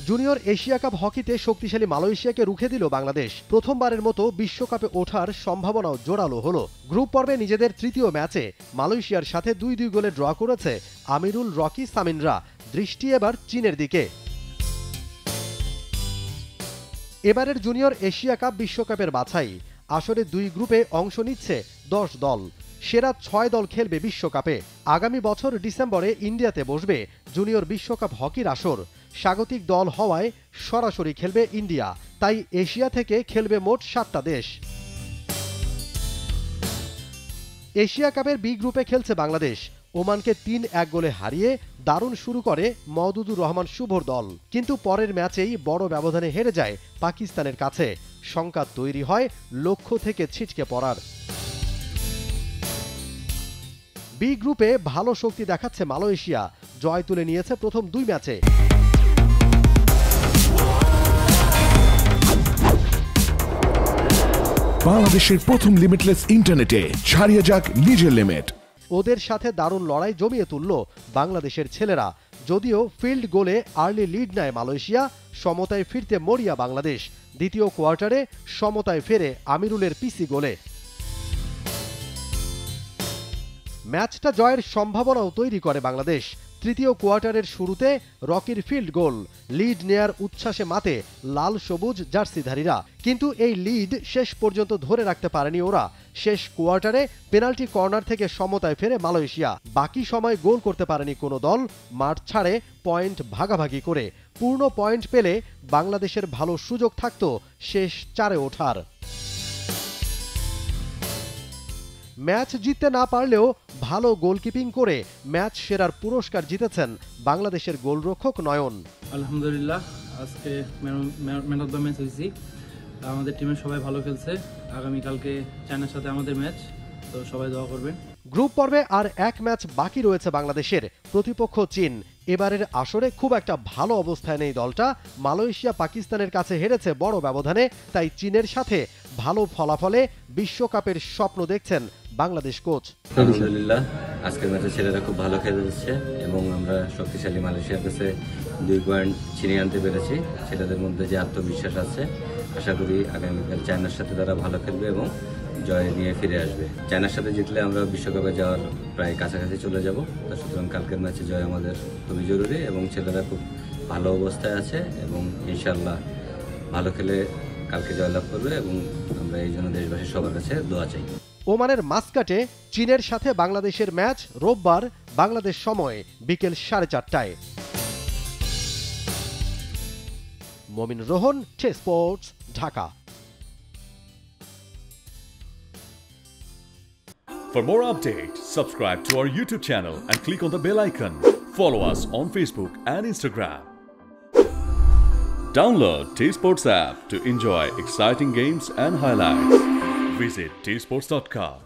Junior Asia cup হকিতে শক্তিশালী মালয়েশিয়াকে রুখে দিল বাংলাদেশ। প্রথমবারের মতো বিশ্বকাপে ওঠার সম্ভাবনাও জোরালো হলো। গ্রুপ পর্বে নিজেদের তৃতীয় ম্যাচে মালয়েশিয়ার সাথে 2-2 গোলে ড্র করেছে আমিরুল রকি সামিনরা। দৃষ্টি এবার চীনের দিকে। এবারের জুনিয়র এশিয়া কাপ বিশ্বকাপের বাছাই আসরে 2 গ্রুপে অংশ নিচ্ছে 10 দল। সেরা 6 দল খেলবে বিশ্বকাপে। আগামী বছর ডিসেম্বরে ইন্ডিয়াতে বসবে জুনিয়র বিশ্বকাপ হকির আসর। স্বাগতিক দল হওয়ায় সরাসরি খেলবে ইন্ডিয়া, তাই এশিয়া থেকে খেলবে মোট 7টা দেশ। এশিয়া কাপের বি গ্রুপে খেলছে বাংলাদেশ। ওমানকে 3-1 গোলে হারিয়ে দারুণ শুরু করে মওদুদুর রহমান শুভর দল, কিন্তু পরের ম্যাচেই বড় ব্যবধানে হেরে যায় পাকিস্তানের কাছে। শঙ্কা তৈরি হয় লক্ষ্য থেকে ছিটকে পড়ার। বি গ্রুপে ভালো শক্তি দেখাচ্ছে মালয়েশিয়া। জয় তুলে নিয়েছে প্রথম 2 ম্যাচে। বাংলাদেশের প্রথম লিমিটলেস ইন্টারনেটে ছাড়িয়ে যাক নিজের লিমিট। ওদের সাথে দারুণ লড়াই জমিয়ে তুলল বাংলাদেশের ছেলেরা। যদিও ফিল্ড গোলে আর্লি লিড নেয় মালয়েশিয়া, সমতায় ফিরতে মরিয়া বাংলাদেশ। দ্বিতীয় কোয়ার্টারে সমতায় ফেরে আমিরুলের পিসি গোলে। ম্যাচটা জয়ের সম্ভাবনাও তৈরি করে বাংলাদেশ। তৃতীয় কোয়ার্টারের শুরুতে রকির ফিল্ড গোল লিড নেয়ার উচ্ছ্বাসে মাতে লাল সবুজ জার্সিধারীরা, কিন্তু এই লিড শেষ পর্যন্ত ধরে রাখতে পারেনি ওরা। শেষ কোয়ার্টারে পেনাল্টি কর্নার থেকে সমতায় ফেরে মালয়েশিয়া। বাকি সময় গোল করতে পারেনি কোনো দল, মাঠ ছাড়ে পয়েন্ট ভাগাভাগি করে। পূর্ণ পয়েন্ট পেলে বাংলাদেশের ভালো সুযোগ থাকত শেষ 4-এ ওঠার। ম্যাচ জিততে না পারলেও ভালো গোলকিপিং করে ম্যাচ সেরার পুরস্কার জিতেছেন বাংলাদেশের গোলরক্ষক নয়ন। আলহামদুলিল্লাহ, আজকে ম্যান অফ দ্য ম্যাচ হয়েছি। আমাদের টিমের সবাই ভালো খেলছে। আগামীকালকে চায়নার সাথে আমাদের ম্যাচ, তো সবাই দোয়া করবেন। গ্রুপ পর্বে আর 1 ম্যাচ বাকি রয়েছে বাংলাদেশের। প্রতিপক্ষ চীন। এবারের আসরে খুব একটা ভালো অবস্থায় নেই দলটা। মালয়েশিয়া পাকিস্তানের কাছে হেরেছে বড় ব্যবধানে, তাই চীনের সাথে ভালো ফলাফলে বিশ্বকাপের স্বপ্ন দেখছেন বাংলাদেশ কোচ। আলহামদুলিল্লাহ, আজকের ম্যাচে ছেলেরা খুব ভালো খেলেছে এবং আমরা শক্তিশালী মালয়েশিয়ার কাছে 2 পয়েন্ট ছিনিয়ে আনতে পেরেছি। ছেলেদের মধ্যে যে আত্মবিশ্বাস আছে, আশা করি আগামীকাল চায়নার সাথে তারা ভালো খেলবে এবং জয় নিয়ে ফিরে আসবে। চায়নার সাথে জিতলে আমরা বিশ্বকাপে যাওয়ার প্রায় কাছাকাছি চলে যাব। সুতরাং কালকের ম্যাচে জয় আমাদের খুবই জরুরি এবং ছেলেরা খুব ভালো অবস্থায় আছে এবং ইনশাআল্লাহ ভালো খেলে কালকে জয়লাভ করবে এবং আমরা এই জন্য দেশবাসী সবার কাছে দোয়া চাই। ওমানের মাস্কাটে চীনের সাথে বাংলাদেশের ম্যাচ রোববার বাংলাদেশ সময় বিকেল 4:30টায়। মমিন Rohan, sports, Dhaka. For more updates, subscribe to our YouTube channel and click on the bell icon. Follow us on Facebook and Instagram. Download T-Sports app to enjoy exciting games and highlights. Visit tsports.com.